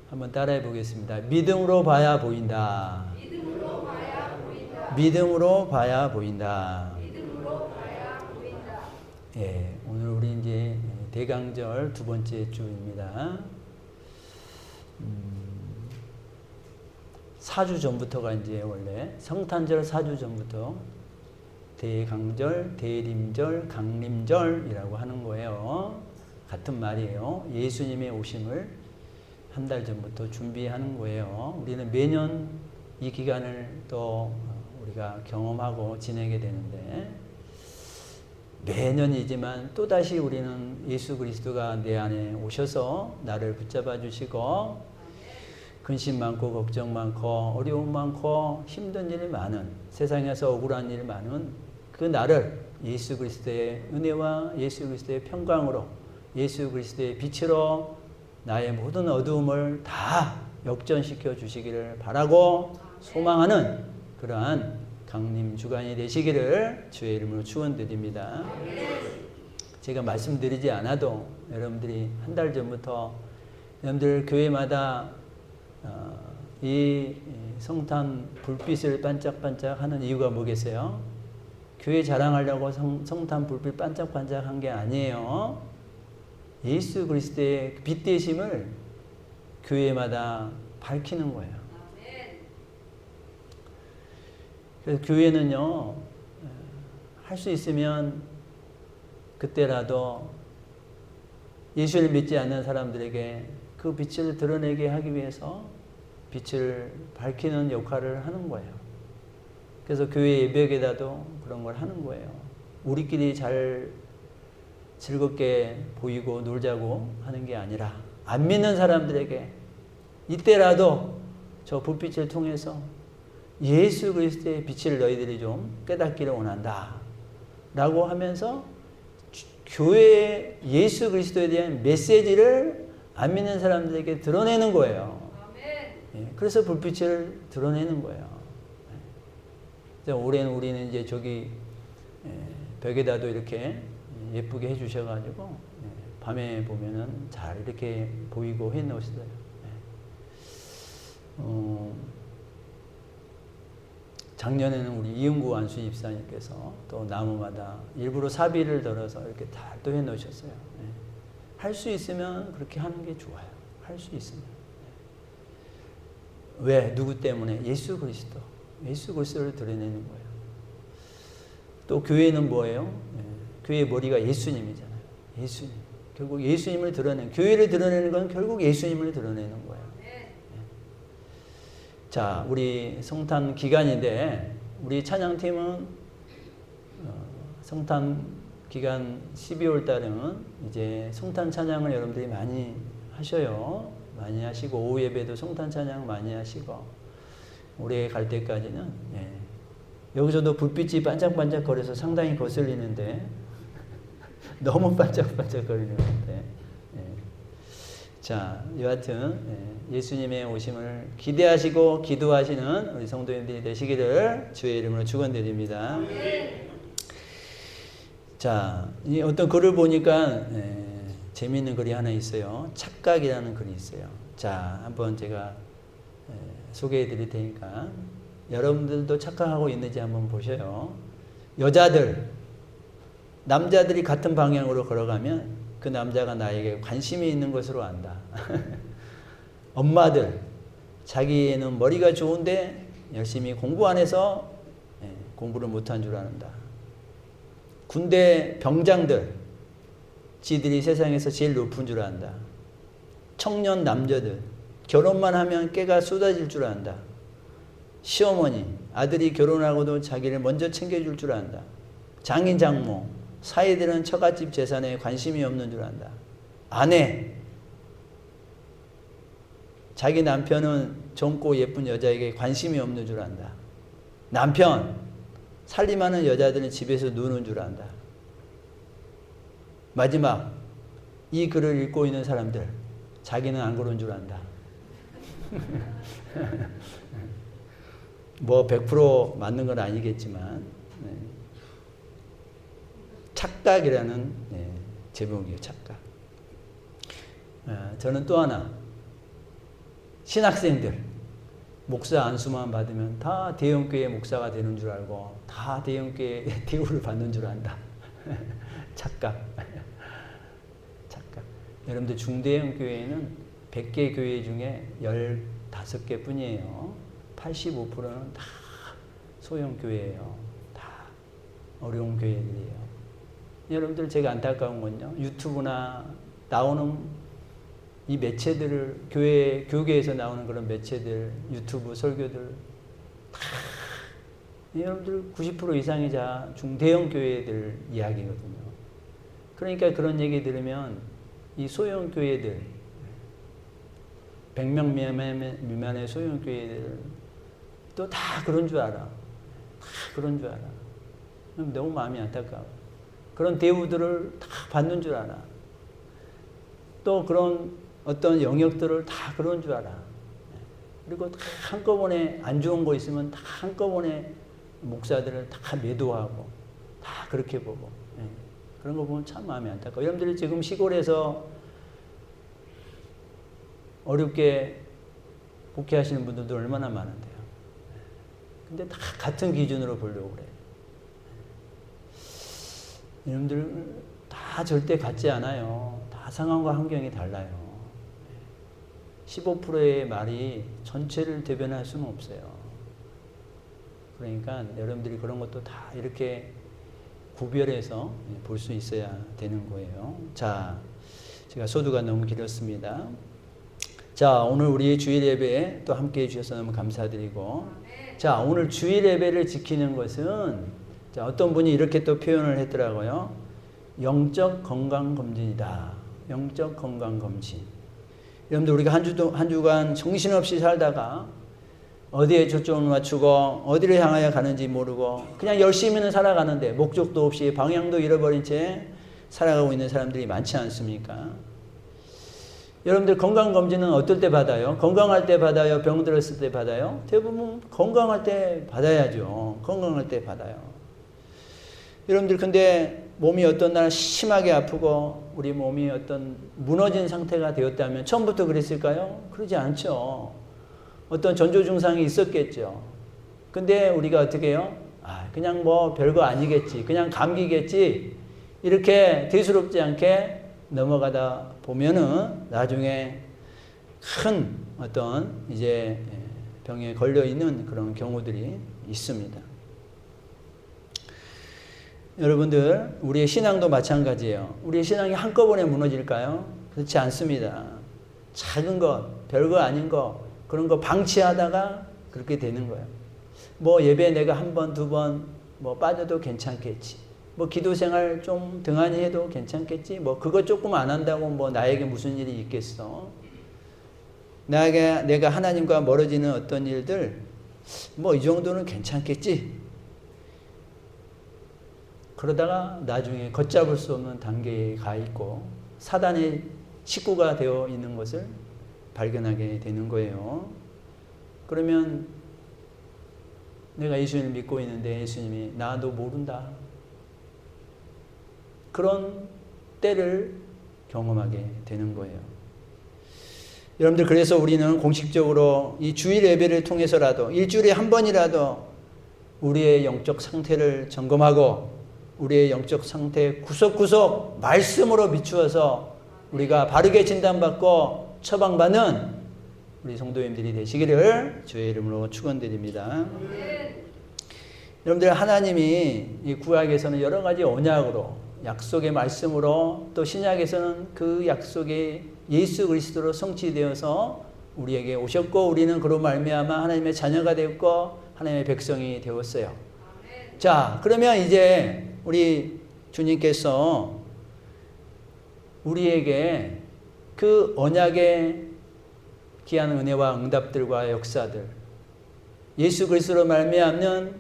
한번 따라해 보겠습니다. 믿음으로 봐야 보인다. 믿음으로 봐야 보인다. 믿음으로 봐야 보인다. 믿음으로 봐야 보인다. 예, 오늘 우리 이제 대강절 두 번째 주입니다. 4주 전부터가 이제 원래 성탄절 4주 전부터 대강절, 대림절, 강림절이라고 하는 거예요. 같은 말이에요. 예수님의 오심을 한 달 전부터 준비하는 거예요. 우리는 매년 이 기간을 또 우리가 경험하고 지내게 되는데 매년이지만 또다시 우리는 예수 그리스도가 내 안에 오셔서 나를 붙잡아 주시고 근심 많고 걱정 많고 어려움 많고 힘든 일이 많은 세상에서 억울한 일 많은 그 나를 예수 그리스도의 은혜와 예수 그리스도의 평강으로 예수 그리스도의 빛으로 나의 모든 어두움을 다 역전시켜 주시기를 바라고 소망하는 그러한 강림 주간이 되시기를 주의 이름으로 축원드립니다. 제가 말씀드리지 않아도 여러분들이 한 달 전부터 여러분들 교회마다 이 성탄 불빛을 반짝반짝 하는 이유가 뭐겠어요? 교회 자랑하려고 성탄 불빛 반짝반짝 한 게 아니에요. 예수 그리스도의 빛 되심을 교회마다 밝히는 거예요. 그래서 교회는요, 할 수 있으면 그때라도 예수를 믿지 않는 사람들에게 그 빛을 드러내게 하기 위해서 빛을 밝히는 역할을 하는 거예요. 그래서 교회 예배에다도 그런 걸 하는 거예요. 우리끼리 잘 즐겁게 보이고 놀자고 하는 게 아니라 안 믿는 사람들에게 이때라도 저 불빛을 통해서 예수 그리스도의 빛을 너희들이 좀 깨닫기를 원한다 라고 하면서 교회의 예수 그리스도에 대한 메시지를 안 믿는 사람들에게 드러내는 거예요. 예, 그래서 불빛을 드러내는 거예요. 올해는 우리는 이제 저기 벽에다도 이렇게 예쁘게 해주셔가지고 밤에 보면은 잘 이렇게 보이고 해놓으시더라고요. 작년에는 우리 이은구 안수 집사님께서 또 나무마다 일부러 사비를 덜어서 이렇게 다 또 해놓으셨어요. 할 수 있으면 그렇게 하는 게 좋아요. 할 수 있으면. 왜? 누구 때문에? 예수 그리스도. 예수 그리스도를 드러내는 거예요. 또 교회는 뭐예요? 교회의 머리가 예수님이잖아요. 예수님. 결국 예수님을 드러내는, 교회를 드러내는 건 결국 예수님을 드러내는 거예요. 자, 우리 성탄 기간인데 우리 찬양팀은 성탄 기간 12월 달은 이제 성탄 찬양을 여러분들이 많이 하셔요. 많이 하시고 오후 예배도 성탄 찬양 많이 하시고 올해 갈 때까지는 여기서도 불빛이 반짝반짝 거려서 상당히 거슬리는데 너무 반짝반짝 거리는데 자, 여하튼 예수님의 오심을 기대하시고 기도하시는 우리 성도님들이 되시기를 주의 이름으로 축원드립니다. 자, 이 어떤 글을 보니까 재미있는 글이 하나 있어요. 착각이라는 글이 있어요. 자, 한번 제가 소개해 드릴 테니까 여러분들도 착각하고 있는지 한번 보셔요. 여자들, 남자들이 같은 방향으로 걸어가면 그 남자가 나에게 관심이 있는 것으로 안다. 엄마들, 자기는 머리가 좋은데 열심히 공부 안 해서 공부를 못한 줄 안다. 군대 병장들, 지들이 세상에서 제일 높은 줄 안다. 청년 남자들, 결혼만 하면 깨가 쏟아질 줄 안다. 시어머니, 아들이 결혼하고도 자기를 먼저 챙겨줄 줄 안다. 장인 장모, 사이들은 처갓집 재산에 관심이 없는 줄 안다. 아내, 자기 남편은 젊고 예쁜 여자에게 관심이 없는 줄 안다. 남편, 살림하는 여자들은 집에서 노는 줄 안다. 마지막, 이 글을 읽고 있는 사람들, 자기는 안 그런 줄 안다. 뭐 100% 맞는 건 아니겠지만 착각이라는 제목이에요. 착각. 저는 또 하나 신학생들 목사 안수만 받으면 다 대형교회 목사가 되는 줄 알고 다 대형교회 대우를 받는 줄 안다. 착각. 착각. 여러분들 중대형 교회는 100개 교회 중에 15개 뿐이에요. 85%는 다 소형 교회예요. 다 어려운 교회들이에요. 여러분들 제가 안타까운 건요. 유튜브나 나오는 이 매체들을 교계에서 나오는 그런 매체들, 유튜브 설교들 다 여러분들 90% 이상이 다 중대형 교회들 이야기거든요. 그러니까 그런 얘기 들으면 이 소형 교회들 100명 미만의 소형 교회들 또 다 그런 줄 알아. 다 그런 줄 알아. 너무 마음이 안타까워. 그런 대우들을 다 받는 줄 알아. 또 그런 어떤 영역들을 다 그런 줄 알아. 그리고 다 한꺼번에 안 좋은 거 있으면 다 한꺼번에 목사들을 다 매도하고 다 그렇게 보고 그런 거 보면 참 마음이 안타까워. 여러분들이 지금 시골에서 어렵게 목회하시는 분들도 얼마나 많은데요. 근데 다 같은 기준으로 보려고 그래요. 여러분들 다 절대 같지 않아요. 다 상황과 환경이 달라요. 15%의 말이 전체를 대변할 수는 없어요. 그러니까 여러분들이 그런 것도 다 이렇게 구별해서 볼 수 있어야 되는 거예요. 자, 제가 소두가 너무 길었습니다. 자, 오늘 우리 주일 예배에 또 함께 해주셔서 너무 감사드리고, 자, 오늘 주일 예배를 지키는 것은, 자, 어떤 분이 이렇게 또 표현을 했더라고요. 영적 건강 검진이다. 영적 건강 검진. 여러분들 우리가 한 주간 정신없이 살다가 어디에 초점을 맞추고 어디를 향하여 가는지 모르고 그냥 열심히는 살아가는데 목적도 없이 방향도 잃어버린 채 살아가고 있는 사람들이 많지 않습니까? 여러분들 건강검진은 어떨 때 받아요? 건강할 때 받아요? 병 들었을 때 받아요? 대부분 건강할 때 받아야죠. 건강할 때 받아요. 여러분들 근데 몸이 어떤 날 심하게 아프고 우리 몸이 어떤 무너진 상태가 되었다면 처음부터 그랬을까요? 그러지 않죠. 어떤 전조 증상이 있었겠죠. 근데 우리가 어떻게 해요? 그냥 뭐 별거 아니겠지. 그냥 감기겠지. 이렇게 대수롭지 않게 넘어가다 보면은 나중에 큰 어떤 이제 병에 걸려 있는 그런 경우들이 있습니다. 여러분들, 우리의 신앙도 마찬가지예요. 우리의 신앙이 한꺼번에 무너질까요? 그렇지 않습니다. 작은 것, 별거 아닌 것, 그런 거 방치하다가 그렇게 되는 거예요. 뭐 예배 내가 한 번, 두 번 뭐 빠져도 괜찮겠지. 뭐 기도 생활 좀 등한히 해도 괜찮겠지. 뭐 그거 조금 안 한다고 뭐 나에게 무슨 일이 있겠어. 내가 하나님과 멀어지는 어떤 일들, 뭐 이 정도는 괜찮겠지. 그러다가 나중에 걷잡을 수 없는 단계에 가 있고 사단의 식구가 되어 있는 것을 발견하게 되는 거예요. 그러면 내가 예수님을 믿고 있는데 예수님이 나도 모른다. 그런 때를 경험하게 되는 거예요. 여러분들, 그래서 우리는 공식적으로 이 주일 예배를 통해서라도 일주일에 한 번이라도 우리의 영적 상태를 점검하고 우리의 영적 상태 구석구석 말씀으로 비추어서 우리가 바르게 진단받고 처방받는 우리 성도님들이 되시기를 주의 이름으로 축원드립니다. 여러분들, 하나님이 이 구약에서는 여러 가지 언약으로 약속의 말씀으로 또 신약에서는 그 약속이 예수 그리스도로 성취되어서 우리에게 오셨고 우리는 그로 말미암아 하나님의 자녀가 되었고 하나님의 백성이 되었어요. 자, 그러면 이제 우리 주님께서 우리에게 그 언약의 귀한 은혜와 응답들과 역사들, 예수 그리스도로 말미암는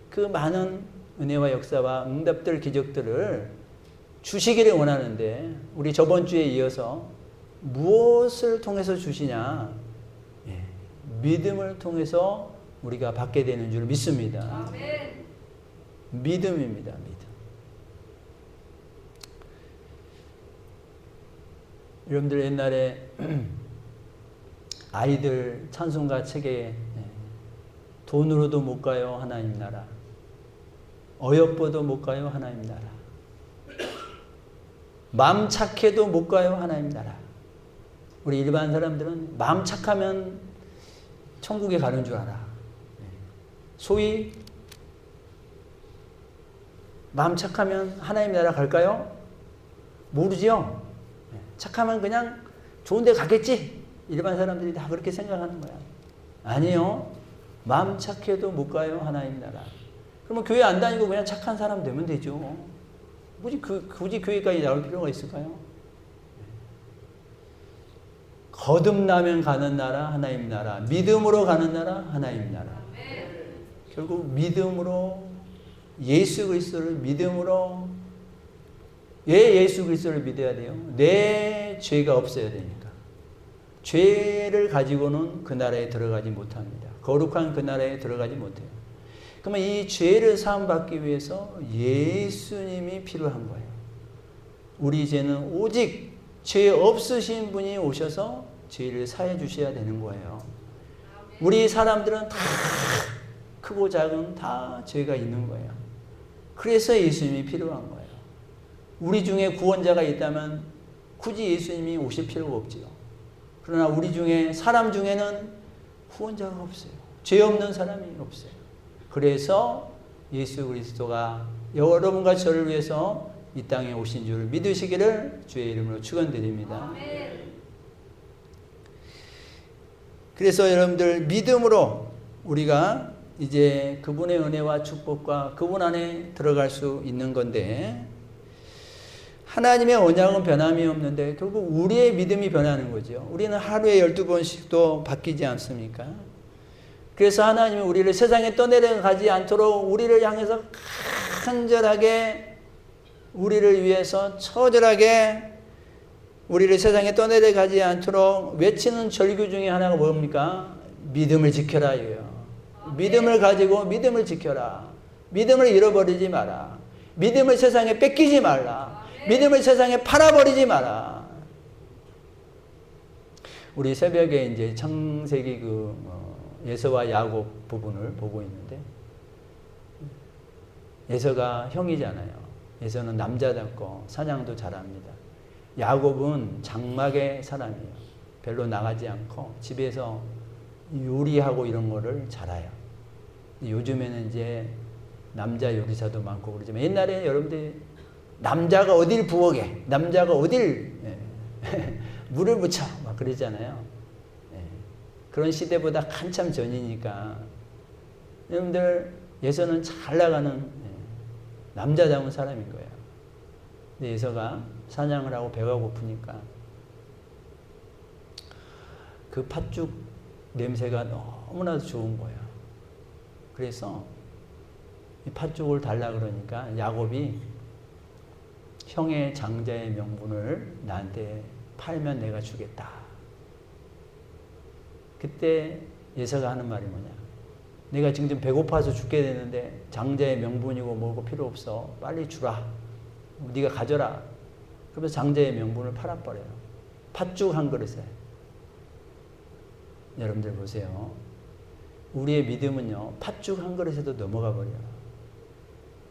그 많은 은혜와 역사와 응답들, 기적들을 주시기를 원하는데 우리 저번 주에 이어서 무엇을 통해서 주시냐? 믿음을 통해서 우리가 받게 되는 줄 믿습니다. 아멘. 믿음입니다. 믿음. 여러분들 옛날에 아이들 찬송가 책에 돈으로도 못 가요 하나님 나라, 어여뻐도 못 가요 하나님 나라, 마음 착해도 못 가요 하나님 나라. 우리 일반 사람들은 마음 착하면 천국에 가는 줄 알아. 소위 마음 착하면 하나님 나라 갈까요? 모르지요. 착하면 그냥 좋은 데 가겠지. 일반 사람들이 다 그렇게 생각하는 거야. 아니요. 마음 착해도 못 가요 하나님 나라. 그러면 교회 안 다니고 그냥 착한 사람 되면 되죠. 굳이 교회까지 나올 필요가 있을까요? 거듭나면 가는 나라 하나님 나라, 믿음으로 가는 나라 하나님 나라. 결국 믿음으로, 예수 그리스도를 믿음으로. 왜 예수 그리스도를 믿어야 돼요? 내 죄가 없어야 되니까. 죄를 가지고는 그 나라에 들어가지 못합니다. 거룩한 그 나라에 들어가지 못해요. 그러면 이 죄를 사함받기 위해서 예수님이 필요한 거예요. 우리 죄는 오직 죄 없으신 분이 오셔서 죄를 사해 주셔야 되는 거예요. 우리 사람들은 다 크고 작은 다 죄가 있는 거예요. 그래서 예수님이 필요한 거예요. 우리 중에 구원자가 있다면 굳이 예수님이 오실 필요가 없지요. 그러나 우리 중에, 사람 중에는 구원자가 없어요. 죄 없는 사람이 없어요. 그래서 예수 그리스도가 여러분과 저를 위해서 이 땅에 오신 줄 믿으시기를 주의 이름으로 축원드립니다. 그래서 여러분들 믿음으로 우리가 이제 그분의 은혜와 축복과 그분 안에 들어갈 수 있는 건데, 하나님의 언약은 변함이 없는데 결국 우리의 믿음이 변하는 거죠. 우리는 하루에 12번씩도 바뀌지 않습니까? 그래서 하나님이 우리를 세상에 떠내려가지 않도록 우리를 향해서 간절하게, 우리를 위해서 처절하게 우리를 세상에 떠내려가지 않도록 외치는 절규 중에 하나가 뭡니까? 믿음을 지켜라 이에요. 믿음을 가지고 믿음을 지켜라. 믿음을 잃어버리지 마라. 믿음을 세상에 뺏기지 말라. 믿음을 세상에 팔아버리지 마라. 우리 새벽에 이제 창세기 에서와 야곱 부분을 보고 있는데, 에서가 형이잖아요. 에서는 남자답고 사냥도 잘합니다. 야곱은 장막의 사람이에요. 별로 나가지 않고 집에서 요리하고 이런 거를 잘해요. 요즘에는 이제 남자 요리사도 많고 그러지만, 옛날에 여러분들 남자가 어딜 부엌에, 남자가 어딜 물을 묻혀 막 그러잖아요. 그런 시대보다 한참 전이니까 여러분들 예서는 잘 나가는 남자다운 사람인 거예요. 근데 예서가 사냥을 하고 배가 고프니까 그 팥죽 냄새가 너무나도 좋은 거예요. 그래서 이 팥죽을 달라 그러니까 야곱이 형의 장자의 명분을 나한테 팔면 내가 주겠다. 그때 예서가 하는 말이 뭐냐? 내가 지금 좀 배고파서 죽게 되는데 장자의 명분이고 뭐고 필요 없어. 빨리 주라. 네가 가져라. 그러면서 장자의 명분을 팔아버려요. 팥죽 한 그릇에. 여러분들 보세요. 우리의 믿음은요, 팥죽 한 그릇에도 넘어가 버려요.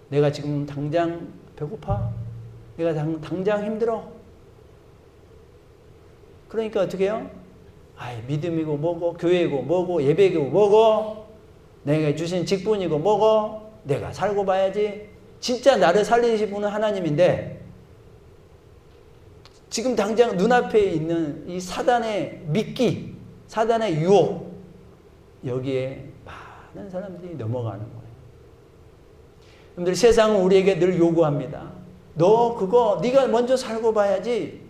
내가 지금 당장 배고파. 내가 당장 힘들어. 그러니까 어떻게 해요? 믿음이고 뭐고 교회이고 뭐고 예배이고 뭐고 내가 주신 직분이고 뭐고 내가 살고 봐야지. 진짜 나를 살리신 분은 하나님인데 지금 당장 눈앞에 있는 이 사단의 미끼, 사단의 유혹, 여기에 많은 사람들이 넘어가는 거예요. 여러분들, 세상은 우리에게 늘 요구합니다. 너 그거 네가 먼저 살고 봐야지.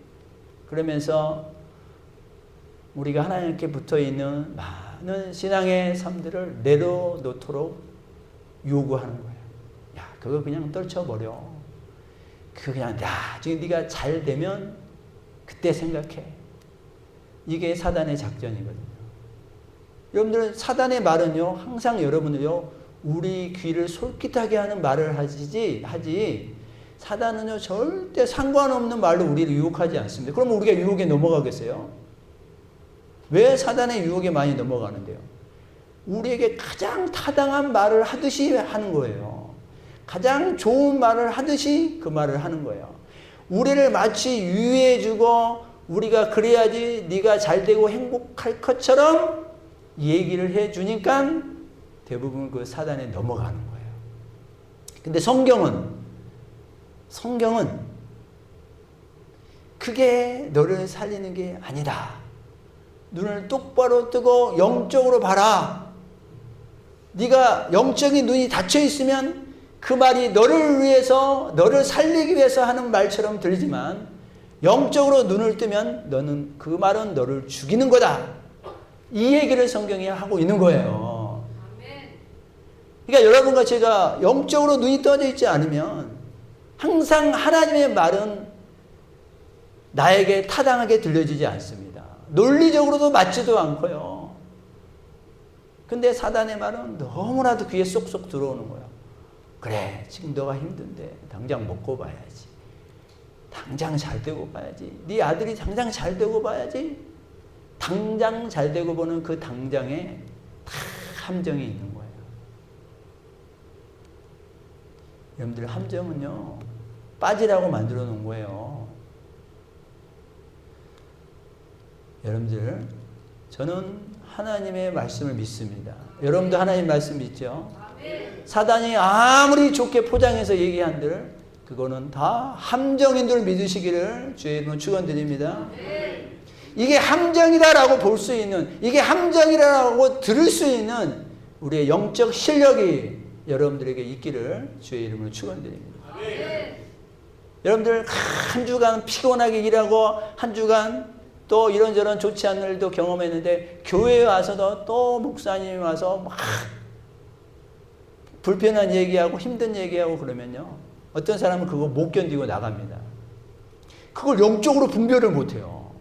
그러면서 우리가 하나님께 붙어있는 많은 신앙의 삶들을 내려놓도록 요구하는 거예요. 야, 그거 그냥 떨쳐버려. 그거 그냥 나중에 네가 잘 되면 그때 생각해. 이게 사단의 작전이거든요. 여러분들은 사단의 말은요, 항상 여러분을요, 우리 귀를 솔깃하게 하는 말을 하지 사단은요, 절대 상관없는 말로 우리를 유혹하지 않습니다. 그러면 우리가 유혹에 넘어가겠어요? 왜 사단의 유혹에 많이 넘어가는데요? 우리에게 가장 타당한 말을 하듯이 하는 거예요. 가장 좋은 말을 하듯이 그 말을 하는 거예요. 우리를 마치 유해주고 우리가 그래야지 네가 잘되고 행복할 것처럼 얘기를 해주니까 대부분 그 사단에 넘어가는 거예요. 근데 성경은 그게 너를 살리는 게 아니다. 눈을 똑바로 뜨고 영적으로 봐라. 네가 영적인 눈이 닫혀 있으면 그 말이 너를 위해서, 너를 살리기 위해서 하는 말처럼 들리지만 영적으로 눈을 뜨면 너는 그 말은 너를 죽이는 거다. 이 얘기를 성경이 하고 있는 거예요. 그러니까 여러분과 제가 영적으로 눈이 떠져 있지 않으면 항상 하나님의 말은 나에게 타당하게 들려지지 않습니다. 논리적으로도 맞지도 않고요. 근데 사단의 말은 너무나도 귀에 쏙쏙 들어오는 거예요. 그래, 지금 너가 힘든데 당장 먹고 봐야지. 당장 잘 되고 봐야지. 네 아들이 당장 잘 되고 봐야지. 당장 잘 되고 보는 그 당장에 다 함정이 있는 거예요. 여러분들, 함정은요, 빠지라고 만들어 놓은 거예요. 여러분들, 저는 하나님의 말씀을 믿습니다. 여러분도 하나님 말씀 믿죠? 사단이 아무리 좋게 포장해서 얘기한들 그거는 다 함정인 줄 믿으시기를 주의 이름으로 축원드립니다. 이게 함정이다라고 볼 수 있는, 이게 함정이라고 들을 수 있는 우리의 영적 실력이 여러분들에게 있기를 주의 이름으로 축원드립니다. 여러분들 한 주간 피곤하게 일하고 한 주간 또 이런저런 좋지 않은 일도 경험했는데 교회에 와서도 또 목사님이 와서 막 불편한 얘기하고 힘든 얘기하고 그러면요, 어떤 사람은 그거 못 견디고 나갑니다. 그걸 영적으로 분별을 못해요.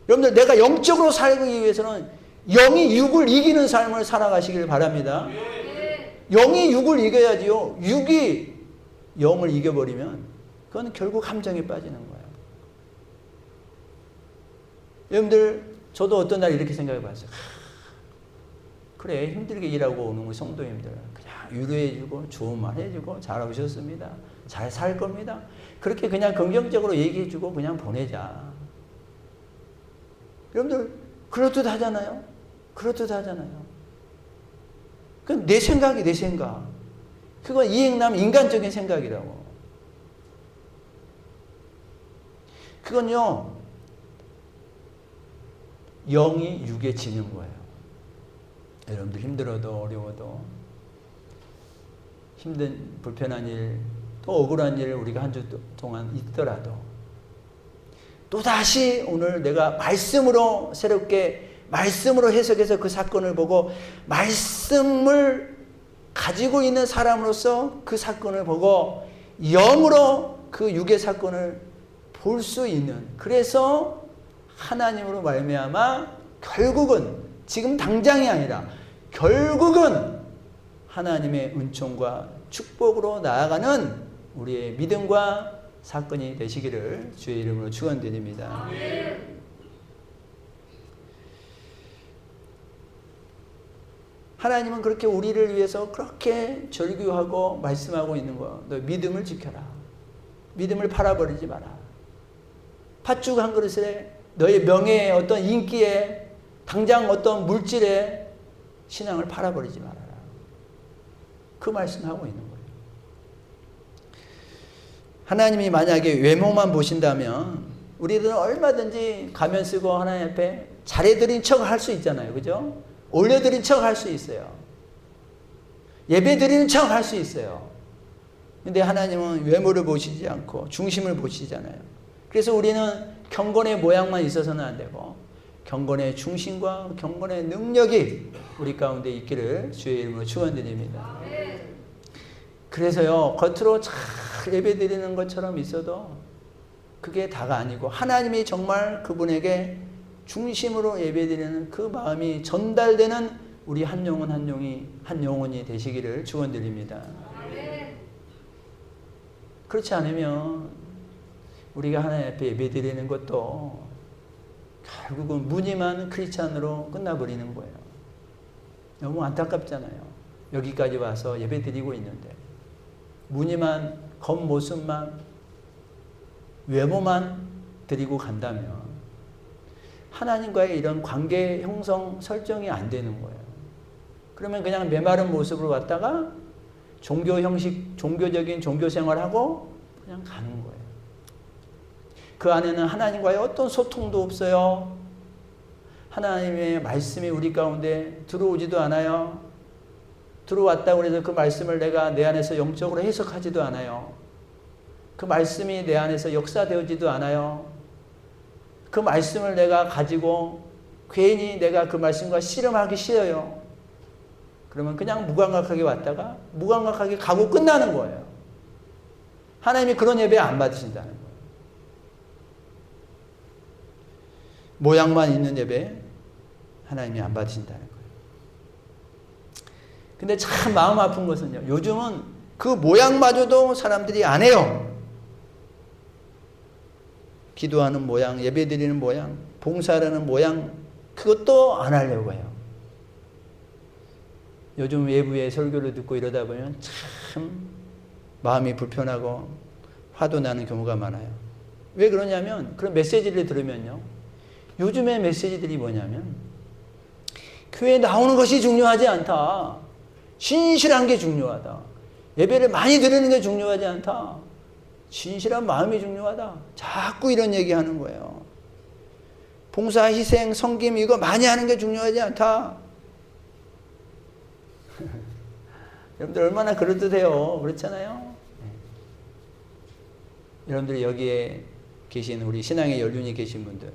여러분들, 내가 영적으로 살기 위해서는 영이 육을 이기는 삶을 살아가시길 바랍니다. 영이 육을 이겨야지요. 육이 영을 이겨버리면 그건 결국 함정에 빠지는 거예요. 여러분들, 저도 어떤 날 이렇게 생각해 봤어요. 그래, 힘들게 일하고 오는 거 성도님들 그냥 위로해주고 좋은 말 해주고 잘 오셨습니다. 잘 살 겁니다. 그렇게 그냥 긍정적으로 얘기해주고 그냥 보내자. 여러분들, 그럴듯하잖아요. 그럴듯하잖아요. 그건 내 생각이 내 생각. 그건 이행남 인간적인 생각이라고. 그건요, 영이 육에 지는 거예요. 여러분들 힘들어도 어려워도 힘든 불편한 일, 또 억울한 일 우리가 한 주 동안 있더라도 또다시 오늘 내가 말씀으로 새롭게 말씀으로 해석해서 그 사건을 보고 말씀을 가지고 있는 사람으로서 그 사건을 보고 영으로 그 육의 사건을 볼 수 있는, 그래서 하나님으로 말미암아 결국은 지금 당장이 아니라 결국은 하나님의 은총과 축복으로 나아가는 우리의 믿음과 사건이 되시기를 주의 이름으로 축원드립니다. 하나님은 그렇게 우리를 위해서 그렇게 절규하고 말씀하고 있는 거예요. 너 믿음을 지켜라. 믿음을 팔아버리지 마라. 팥죽 한 그릇에 너의 명예에, 어떤 인기에, 당장 어떤 물질에 신앙을 팔아버리지 말아라. 그 말씀하고 있는 거예요. 하나님이 만약에 외모만 보신다면 우리들은 얼마든지 가면 쓰고 하나님 앞에 잘해드린 척 할 수 있잖아요. 그죠? 올려드린 척 할 수 있어요. 예배 드리는 척 할 수 있어요. 근데 하나님은 외모를 보시지 않고 중심을 보시잖아요. 그래서 우리는 경건의 모양만 있어서는 안 되고 경건의 중심과 경건의 능력이 우리 가운데 있기를 주의 이름으로 축원드립니다. 그래서요, 겉으로 잘 예배드리는 것처럼 있어도 그게 다가 아니고 하나님이 정말 그분에게 중심으로 예배드리는 그 마음이 전달되는 우리 한 영혼 한 영혼이 되시기를 축원드립니다. 그렇지 않으면 우리가 하나님 앞에 예배드리는 것도 결국은 무늬만 크리스찬으로 끝나버리는 거예요. 너무 안타깝잖아요. 여기까지 와서 예배 드리고 있는데 무늬만, 겉모습만, 외모만 드리고 간다면 하나님과의 이런 관계 형성 설정이 안 되는 거예요. 그러면 그냥 메마른 모습으로 왔다가 종교 형식, 종교적인 종교 생활하고 그냥 가는 거예요. 그 안에는 하나님과의 어떤 소통도 없어요. 하나님의 말씀이 우리 가운데 들어오지도 않아요. 들어왔다고 해서 그 말씀을 내가 내 안에서 영적으로 해석하지도 않아요. 그 말씀이 내 안에서 역사되어지도 않아요. 그 말씀을 내가 가지고 괜히 내가 그 말씀과 씨름하기 싫어요. 그러면 그냥 무감각하게 왔다가 무감각하게 가고 끝나는 거예요. 하나님이 그런 예배 안 받으신다는 거예요. 모양만 있는 예배 하나님이 안 받으신다는 거예요. 근데 참 마음 아픈 것은요. 요즘은 그 모양마저도 사람들이 안 해요. 기도하는 모양, 예배 드리는 모양, 봉사하는 모양, 그것도 안 하려고 해요. 요즘 외부의 설교를 듣고 이러다 보면 참 마음이 불편하고 화도 나는 경우가 많아요. 왜 그러냐면 그런 메시지를 들으면요. 요즘의 메시지들이 뭐냐면 교회에 나오는 것이 중요하지 않다. 신실한 게 중요하다. 예배를 많이 드리는 게 중요하지 않다. 진실한 마음이 중요하다. 자꾸 이런 얘기하는 거예요. 봉사, 희생, 섬김 이거 많이 하는 게 중요하지 않다. 여러분들 얼마나 그럴듯해요. 그렇잖아요. 네. 여러분들 여기에 계신 우리 신앙의 연륜이 계신 분들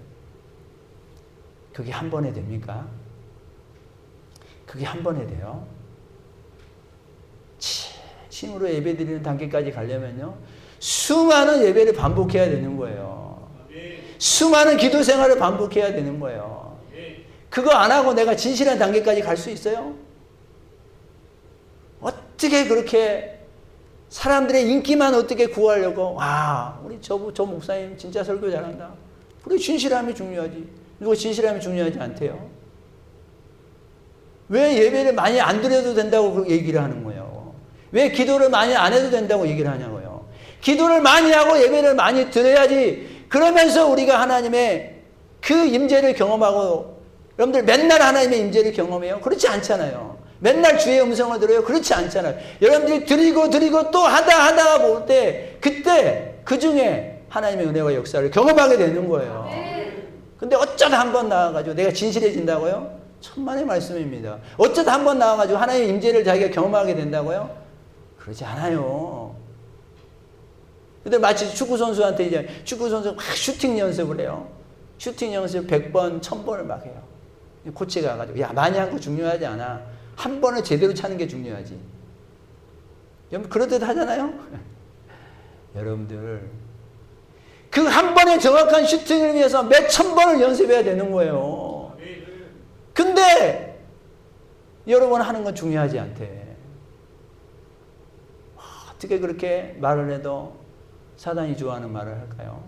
그게 한 번에 됩니까? 그게 한 번에 돼요. 진심으로 예배 드리는 단계까지 가려면요. 수많은 예배를 반복해야 되는 거예요. 수많은 기도 생활을 반복해야 되는 거예요. 그거 안 하고 내가 진실한 단계까지 갈 수 있어요? 어떻게 그렇게 사람들의 인기만 어떻게 구하려고 와 우리 저 목사님 진짜 설교 잘한다. 그래 진실함이 중요하지. 누가 진실함이 중요하지 않대요? 왜 예배를 많이 안 드려도 된다고 그 얘기를 하는 거예요? 왜 기도를 많이 안 해도 된다고 얘기를 하냐고요? 기도를 많이 하고 예배를 많이 드려야지. 그러면서 우리가 하나님의 그 임재를 경험하고 여러분들 맨날 하나님의 임재를 경험해요? 그렇지 않잖아요. 맨날 주의 음성을 들어요? 그렇지 않잖아요. 여러분들이 드리고 또 하다가 볼 때 그때 그 중에 하나님의 은혜와 역사를 경험하게 되는 거예요. 근데 어쩌다 한 번 나와가지고 내가 진실해진다고요? 천만의 말씀입니다. 어쩌다 한 번 나와가지고 하나님의 임재를 자기가 경험하게 된다고요? 그러지 않아요. 근데 마치 축구선수한테 이제 축구선수 막 슈팅 연습을 해요. 슈팅 연습 100번, 1000번을 막 해요. 코치가 가지고 야 많이 한 거 중요하지 않아. 한 번을 제대로 차는 게 중요하지. 여러분 그렇듯 하잖아요. 여러분들 그 한 번의 정확한 슈팅을 위해서 몇천 번을 연습해야 되는 거예요. 근데 여러분 하는 건 중요하지 않대. 어떻게 그렇게 말을 해도 사단이 좋아하는 말을 할까요?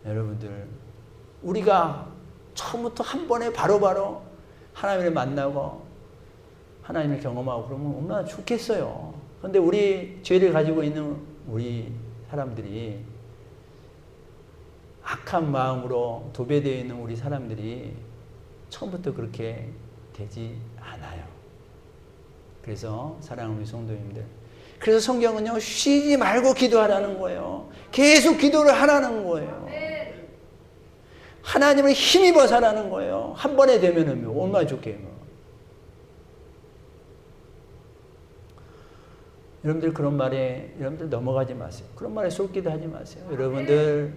여러분들 우리가 처음부터 한 번에 바로바로 하나님을 만나고 하나님을 경험하고 그러면 얼마나 좋겠어요. 그런데 우리 죄를 가지고 있는 우리 사람들이 악한 마음으로 도배되어 있는 우리 사람들이 처음부터 그렇게 되지 않아요. 그래서 사랑하는 우리 성도님들 그래서 성경은요 쉬지 말고 기도하라는 거예요. 계속 기도를 하라는 거예요. 하나님을 힘입어 살라는 거예요. 한 번에 되면은 얼마나 좋게요. 여러분들 그런 말에 여러분들 넘어가지 마세요. 그런 말에 쏠기도 하지 마세요. 여러분들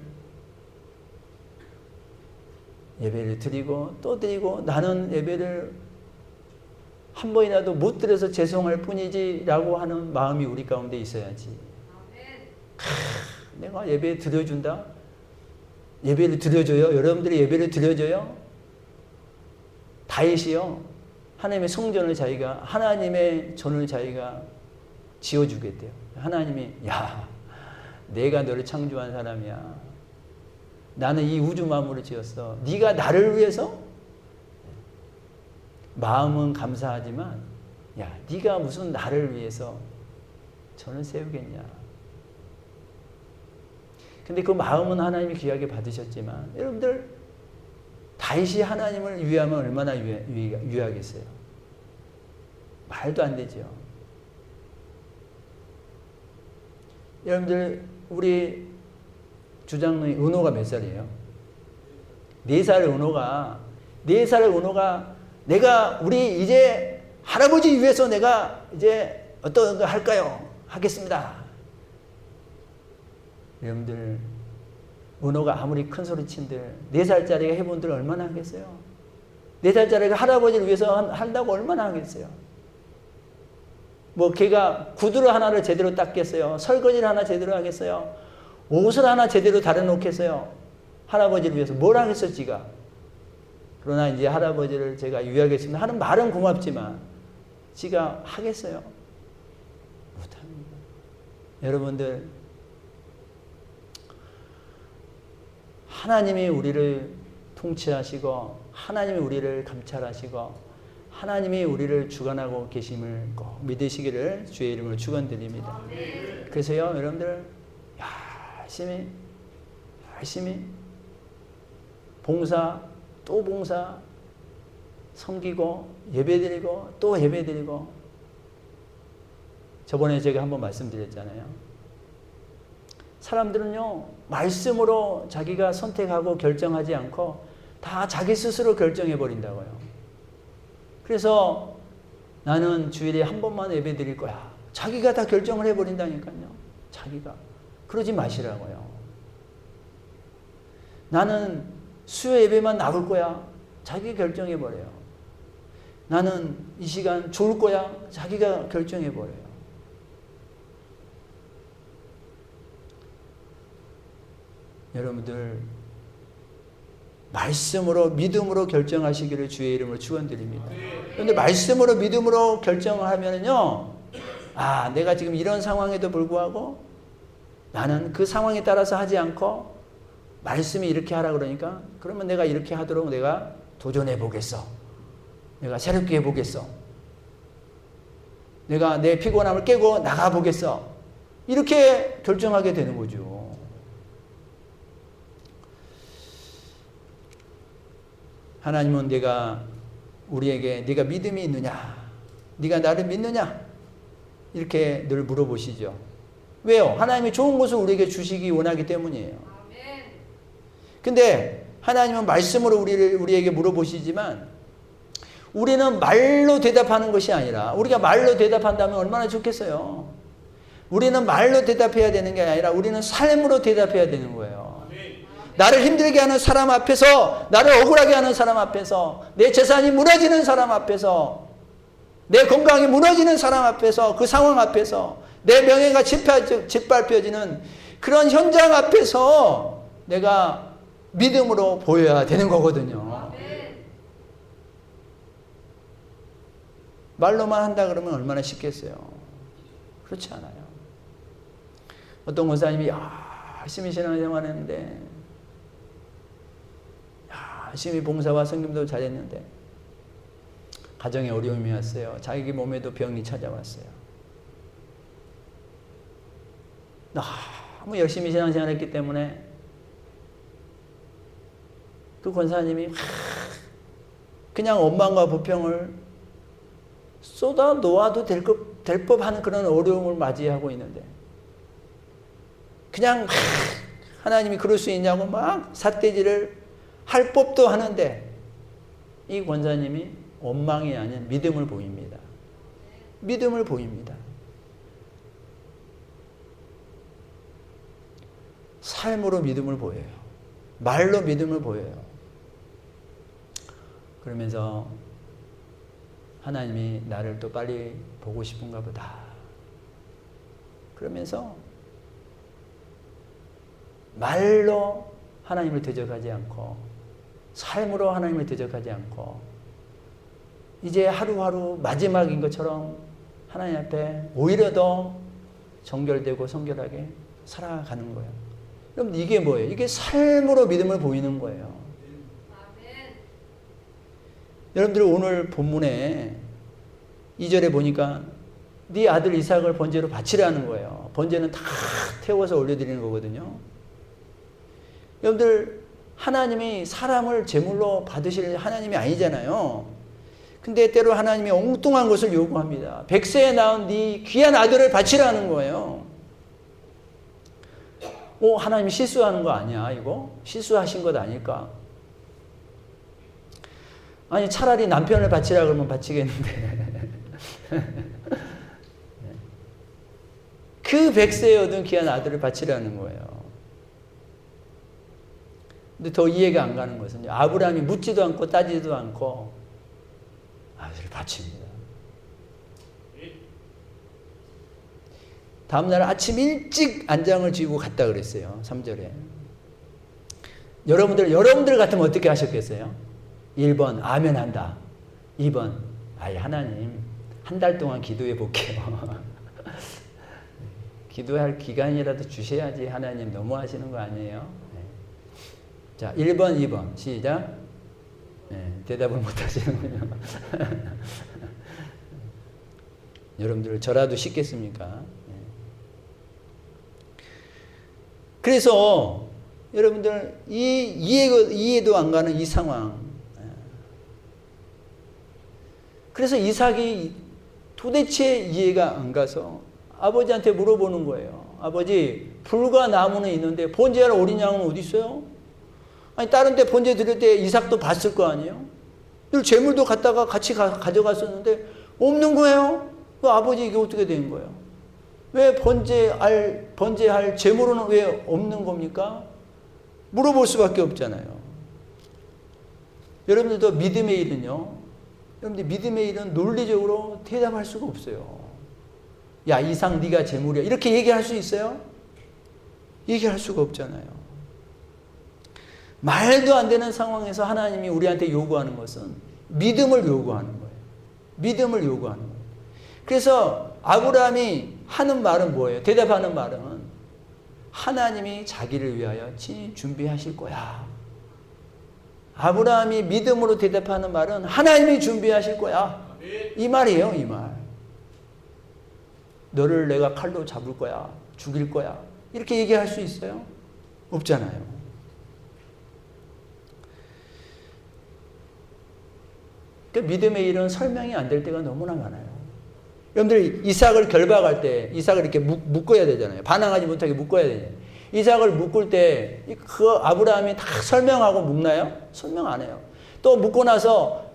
예배를 드리고 또 드리고 나는 예배를 한 번이라도 못 드려서 죄송할 뿐이지 라고 하는 마음이 우리 가운데 있어야지. 내가 예배 드려준다? 예배를 드려줘요? 여러분들이 예배를 드려줘요? 다윗이요. 하나님의 성전을 자기가 하나님의 전을 자기가 지어주겠대요. 하나님이 야 내가 너를 창조한 사람이야. 나는 이 우주 만물을 지었어. 네가 나를 위해서? 마음은 감사하지만 야, 네가 무슨 나를 위해서 저는 세우겠냐. 근데 그 마음은 하나님이 귀하게 받으셨지만 여러분들 다윗이 하나님을 위하면 얼마나 위하겠어요? 말도 안 되죠. 여러분들 우리 주장의 은호가 몇 살이에요? 4살 은호가 내가 우리 이제 할아버지 위해서 내가 이제 어떤 거 할까요? 하겠습니다. 여러분들 은호가 아무리 큰 소리 친들 4살짜리가 해본들 얼마나 하겠어요? 4살짜리가 할아버지를 위해서 한다고 얼마나 하겠어요? 뭐 걔가 구두를 하나를 제대로 닦겠어요? 설거지를 하나 제대로 하겠어요? 옷을 하나 제대로 다려놓겠어요? 할아버지를 위해서 뭘 하겠어요, 지가? 그러나 이제 할아버지를 제가 위하겠습니다 하는 말은 고맙지만 지가 하겠어요? 못합니다. 여러분들 하나님이 우리를 통치하시고 하나님이 우리를 감찰하시고 하나님이 우리를 주관하고 계심을 꼭 믿으시기를 주의 이름으로 축원드립니다. 그래서요, 여러분들 열심히 봉사 또 봉사 섬기고 예배드리고 또 예배드리고. 저번에 제가 한번 말씀드렸잖아요. 사람들은요, 말씀으로 자기가 선택하고 결정하지 않고 다 자기 스스로 결정해 버린다고요. 그래서 나는 주일에 한 번만 예배 드릴 거야. 자기가 다 결정을 해 버린다니까요. 자기가. 그러지 마시라고요. 나는 수요 예배만 나올 거야. 자기 결정해 버려요. 나는 이 시간 좋을 거야. 자기가 결정해 버려요. 여러분들 말씀으로 믿음으로 결정하시기를 주의 이름으로 축원드립니다. 그런데 말씀으로 믿음으로 결정을 하면은요, 내가 지금 이런 상황에도 불구하고 나는 그 상황에 따라서 하지 않고 말씀이 이렇게 하라 그러니까 그러면 내가 이렇게 하도록 내가 도전해 보겠어. 내가 새롭게 해 보겠어. 내가 내 피곤함을 깨고 나가 보겠어. 이렇게 결정하게 되는 거죠. 하나님은 우리에게 네가 믿음이 있느냐? 네가 나를 믿느냐? 이렇게 늘 물어보시죠. 왜요? 하나님이 좋은 것을 우리에게 주시기 원하기 때문이에요. 근데 하나님은 말씀으로 우리에게 물어보시지만 우리는 말로 대답하는 것이 아니라, 우리가 말로 대답한다면 얼마나 좋겠어요. 우리는 말로 대답해야 되는 게 아니라 우리는 삶으로 대답해야 되는 거예요. 나를 힘들게 하는 사람 앞에서, 나를 억울하게 하는 사람 앞에서, 내 재산이 무너지는 사람 앞에서, 내 건강이 무너지는 사람 앞에서, 그 상황 앞에서, 내 명예가 짓밟혀지는 그런 현장 앞에서 내가 믿음으로 보여야 되는 거거든요. 말로만 한다 그러면 얼마나 쉽겠어요. 그렇지 않아요. 어떤 권사님이 열심히 신앙생활 했는데, 열심히 봉사와 성김도 잘했는데 가정에 어려움이 왔어요. 자기 몸에도 병이 찾아왔어요. 너무 열심히 신앙생활했기 때문에 그 권사님이 그냥 원망과 불평을 쏟아 놓아도 될 법한 그런 어려움을 맞이하고 있는데, 그냥 하나님이 그럴 수 있냐고 막 삿대질을 할 법도 하는데, 이 권사님이 원망이 아닌 믿음을 보입니다. 믿음을 보입니다. 삶으로 믿음을 보여요. 말로 믿음을 보여요. 그러면서 하나님이 나를 또 빨리 보고 싶은가 보다. 그러면서 말로 하나님을 대적하지 않고, 삶으로 하나님을 대적하지 않고, 이제 하루하루 마지막인 것처럼 하나님 앞에 오히려 더 정결되고 성결하게 살아가는 거예요. 그럼 이게 뭐예요? 이게 삶으로 믿음을 보이는 거예요. 아멘. 여러분들 오늘 본문에 2절에 보니까 네 아들 이삭을 번제로 바치라는 거예요. 번제는 다 태워서 올려드리는 거거든요. 여러분들 하나님이 사람을 제물로 받으실 하나님이 아니잖아요. 근데 때로 하나님이 엉뚱한 것을 요구합니다. 100세에 낳은 네 귀한 아들을 바치라는 거예요. 하나님이 실수하는 거 아니야 이거? 실수하신 것 아닐까? 아니 차라리 남편을 바치라 그러면 바치겠는데 그 100세에 얻은 귀한 아들을 바치라는 거예요. 근데 더 이해가 안 가는 것은 아브라함이 묻지도 않고 따지지도 않고 아들을 바칩니다. 다음날 아침 일찍 안장을 지고 갔다 그랬어요. 3절에. 여러분들 같으면 어떻게 하셨겠어요? 1번 아멘 한다. 2번 아이 하나님 한 달 동안 기도해 볼게요. 기도할 기간이라도 주셔야지 하나님 너무 하시는 거 아니에요? 네. 자 1번 2번 시작. 네, 대답을 못 하시는군요. 여러분들 저라도 쉽겠습니까? 그래서 여러분들 이해도 안 가는 이 상황. 그래서 이삭이 도대체 이해가 안 가서 아버지한테 물어보는 거예요. 아버지 불과 나무는 있는데 번제할 어린 양은 어디 있어요? 아니 다른 데 번제 드릴 때 이삭도 봤을 거 아니에요? 늘 재물도 갖다가 같이 가져갔었는데 없는 거예요. 그 아버지 이게 어떻게 된 거예요? 왜 번제할 재물은 왜 없는 겁니까? 물어볼 수밖에 없잖아요. 여러분들도 믿음의 일은요. 여러분들 믿음의 일은 논리적으로 대답할 수가 없어요. 야 이삭 네가 재물이야. 이렇게 얘기할 수 있어요? 얘기할 수가 없잖아요. 말도 안 되는 상황에서 하나님이 우리한테 요구하는 것은 믿음을 요구하는 거예요. 믿음을 요구하는 거예요. 그래서 아브라함이 하는 말은 뭐예요? 대답하는 말은 하나님이 자기를 위하여 친히 준비하실 거야. 아브라함이 믿음으로 대답하는 말은 하나님이 준비하실 거야. 이 말이에요, 이 말. 너를 내가 칼로 잡을 거야. 죽일 거야. 이렇게 얘기할 수 있어요? 없잖아요. 그러니까 믿음의 일은 설명이 안 될 때가 너무나 많아요. 여러분들 이삭을 결박할 때 이삭을 이렇게 묶어야 되잖아요. 반항하지 못하게 묶어야 되잖아요. 이삭을 묶을 때 그 아브라함이 다 설명하고 묶나요? 설명 안 해요. 또 묶고 나서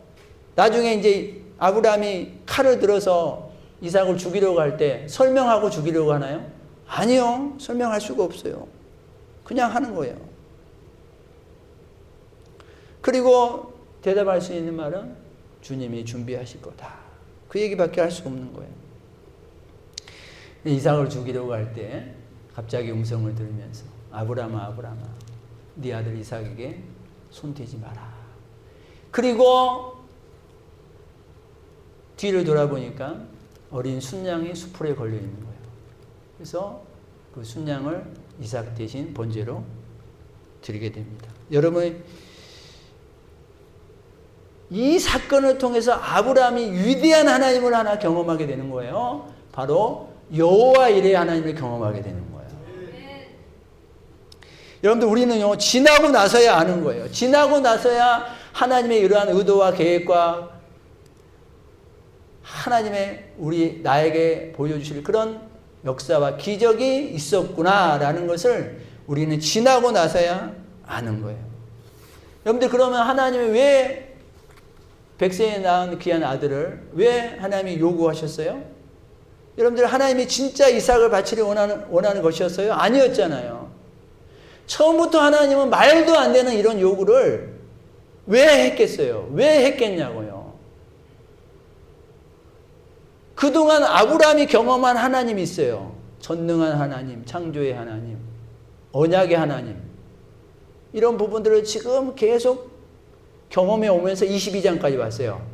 나중에 이제 아브라함이 칼을 들어서 이삭을 죽이려고 할 때 설명하고 죽이려고 하나요? 아니요. 설명할 수가 없어요. 그냥 하는 거예요. 그리고 대답할 수 있는 말은 주님이 준비하실 거다. 그 얘기밖에 할 수 없는 거예요. 이삭을 죽이려고 할 때 갑자기 음성을 들으면서 아브라함아 네 아들 이삭에게 손대지 마라. 그리고 뒤를 돌아보니까 어린 순양이 수풀에 걸려 있는 거예요. 그래서 그 순양을 이삭 대신 번제로 드리게 됩니다. 여러분 이 사건을 통해서 아브라함이 위대한 하나님을 하나 경험하게 되는 거예요. 바로 여호와 일의 하나님을 경험하게 되는 거예요. 여러분들 우리는요 지나고 나서야 아는 거예요. 지나고 나서야 하나님의 이러한 의도와 계획과 하나님의 나에게 보여주실 그런 역사와 기적이 있었구나라는 것을 우리는 지나고 나서야 아는 거예요. 여러분들 그러면 하나님이 왜 100세에 낳은 귀한 아들을 왜 하나님이 요구하셨어요? 여러분들 하나님이 진짜 이삭을 바치려 원하는 것이었어요? 아니었잖아요. 처음부터 하나님은 말도 안 되는 이런 요구를 왜 했겠어요? 왜 했겠냐고요. 그동안 아브라함이 경험한 하나님이 있어요. 전능한 하나님, 창조의 하나님, 언약의 하나님. 이런 부분들을 지금 계속 경험해 오면서 22장까지 왔어요.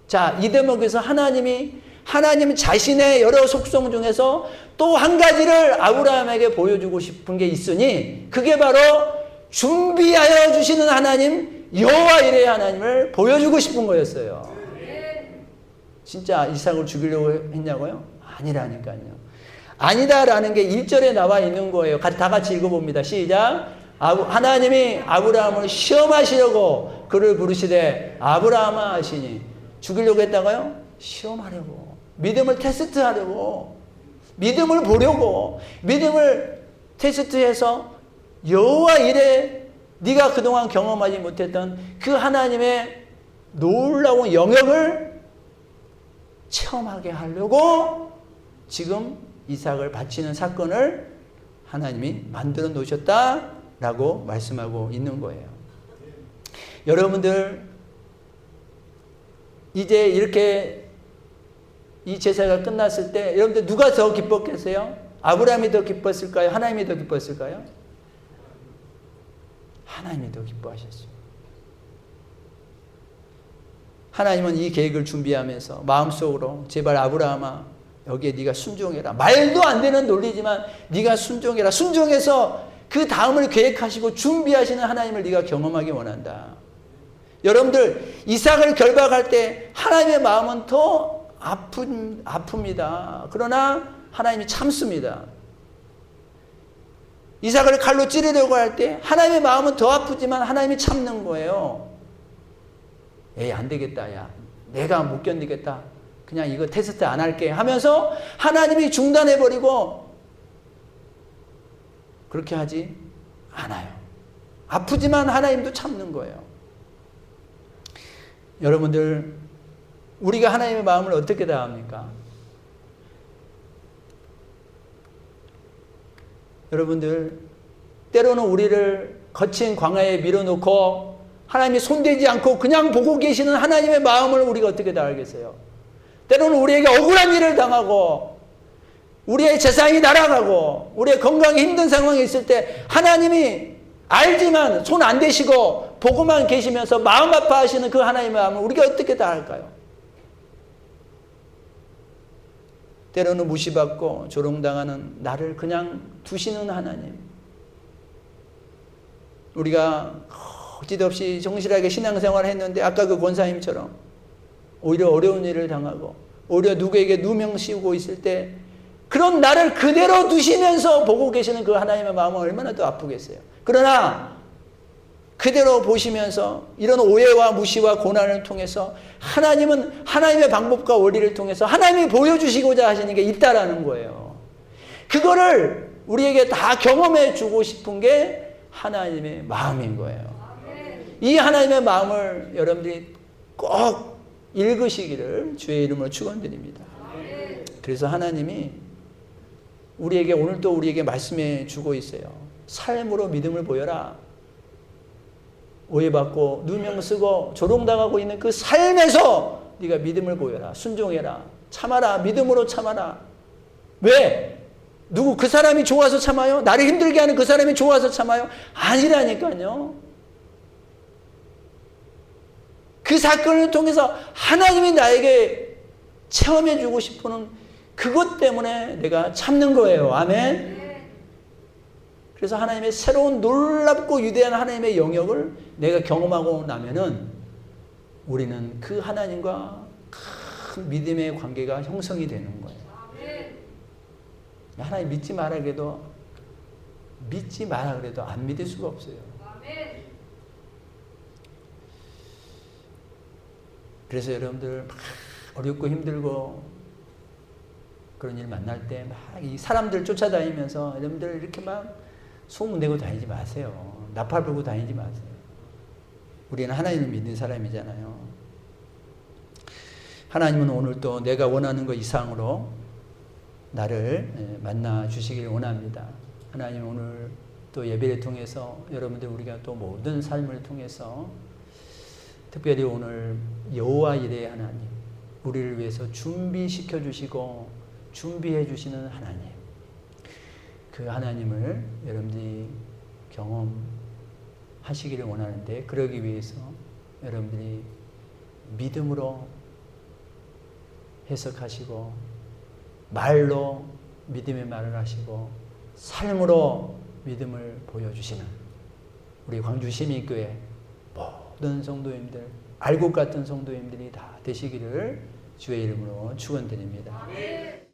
자, 이 대목에서 하나님이 하나님 자신의 여러 속성 중에서 또 한 가지를 아브라함에게 보여주고 싶은 게 있으니 그게 바로 준비하여 주시는 하나님 여호와 이레의 하나님을 보여주고 싶은 거였어요. 진짜 이삭을 죽이려고 했냐고요? 아니라니까요. 아니다라는 게 1절에 나와 있는 거예요. 다 같이 읽어봅니다. 시작. 하나님이 아브라함을 시험하시려고 그를 부르시되 아브라함아 하시니 죽이려고 했다고요? 시험하려고. 믿음을 테스트하려고. 믿음을 보려고. 믿음을 테스트해서 여호와 이레 네가 그동안 경험하지 못했던 그 하나님의 놀라운 영역을 체험하게 하려고 지금 이삭을 바치는 사건을 하나님이 만들어 놓으셨다라고 말씀하고 있는 거예요. 여러분들 이제 이렇게 이 제사가 끝났을 때 여러분들 누가 더 기뻤겠어요? 아브라함이 더 기뻤을까요? 하나님이 더 기뻤을까요? 하나님이 더 기뻐하셨어요. 하나님은 이 계획을 준비하면서 마음속으로 제발 아브라함아 여기에 네가 순종해라. 말도 안 되는 논리지만 네가 순종해라. 순종해서 그 다음을 계획하시고 준비하시는 하나님을 네가 경험하기 원한다. 여러분들 이삭을 결박할 때 하나님의 마음은 더 아픕니다. 그러나 하나님이 참습니다. 이삭을 칼로 찌르려고 할 때 하나님의 마음은 더 아프지만 하나님이 참는 거예요. 에이 안 되겠다. 야 내가 못 견디겠다. 그냥 이거 테스트 안 할게 하면서 하나님이 중단해버리고 그렇게 하지 않아요. 아프지만 하나님도 참는 거예요. 여러분들 우리가 하나님의 마음을 어떻게 다합니까? 여러분들 때로는 우리를 거친 광야에 밀어놓고 하나님이 손대지 않고 그냥 보고 계시는 하나님의 마음을 우리가 어떻게 다알겠어요? 때로는 우리에게 억울한 일을 당하고 우리의 재산이 날아가고 우리의 건강이 힘든 상황이 있을 때 하나님이 알지만 손 안 대시고 보고만 계시면서 마음 아파하시는 그 하나님의 마음을 우리가 어떻게 다할까요? 때로는 무시받고 조롱당하는 나를 그냥 두시는 하나님. 우리가 어찌도 없이 정실하게 신앙생활을 했는데 아까 그 권사님처럼 오히려 어려운 일을 당하고 오히려 누구에게 누명 씌우고 있을 때 그런 나를 그대로 두시면서 보고 계시는 그 하나님의 마음은 얼마나 더 아프겠어요. 그러나 그대로 보시면서 이런 오해와 무시와 고난을 통해서 하나님은 하나님의 방법과 원리를 통해서 하나님이 보여주시고자 하시는 게 있다라는 거예요. 그거를 우리에게 다 경험해 주고 싶은 게 하나님의 마음인 거예요. 이 하나님의 마음을 여러분들이 꼭 읽으시기를 주의 이름으로 축원드립니다. 그래서 하나님이 우리에게 오늘도 우리에게 말씀해 주고 있어요. 삶으로 믿음을 보여라. 오해받고 누명 쓰고 조롱당하고 있는 그 삶에서 네가 믿음을 보여라. 순종해라. 참아라. 믿음으로 참아라. 왜? 누구 그 사람이 좋아서 참아요? 나를 힘들게 하는 그 사람이 좋아서 참아요? 아니라니까요. 그 사건을 통해서 하나님이 나에게 체험해 주고 싶은 그것 때문에 내가 참는 거예요. 아멘. 그래서 하나님의 새로운 놀랍고 위대한 하나님의 영역을 내가 경험하고 나면은 우리는 그 하나님과 큰 믿음의 관계가 형성이 되는 거예요. 하나님 믿지 마라 그래도 안 믿을 수가 없어요. 그래서 여러분들 막 어렵고 힘들고 그런 일 만날 때 막 이 사람들 쫓아다니면서 여러분들 이렇게 막 소문 내고 다니지 마세요. 나팔 불고 다니지 마세요. 우리는 하나님을 믿는 사람이잖아요. 하나님은 오늘 또 내가 원하는 것 이상으로 나를 만나 주시길 원합니다. 하나님 오늘 또 예배를 통해서 여러분들 우리가 또 모든 삶을 통해서 특별히 오늘 여호와 이레의 하나님 우리를 위해서 준비시켜 주시고 준비해 주시는 하나님 그 하나님을 여러분들이 경험하시기를 원하는데 그러기 위해서 여러분들이 믿음으로 해석하시고 말로 믿음의 말을 하시고 삶으로 믿음을 보여주시는 우리 광주시민교회 모든 성도님들, 알곡 같은 성도님들이 다 되시기를 주의 이름으로 축원드립니다.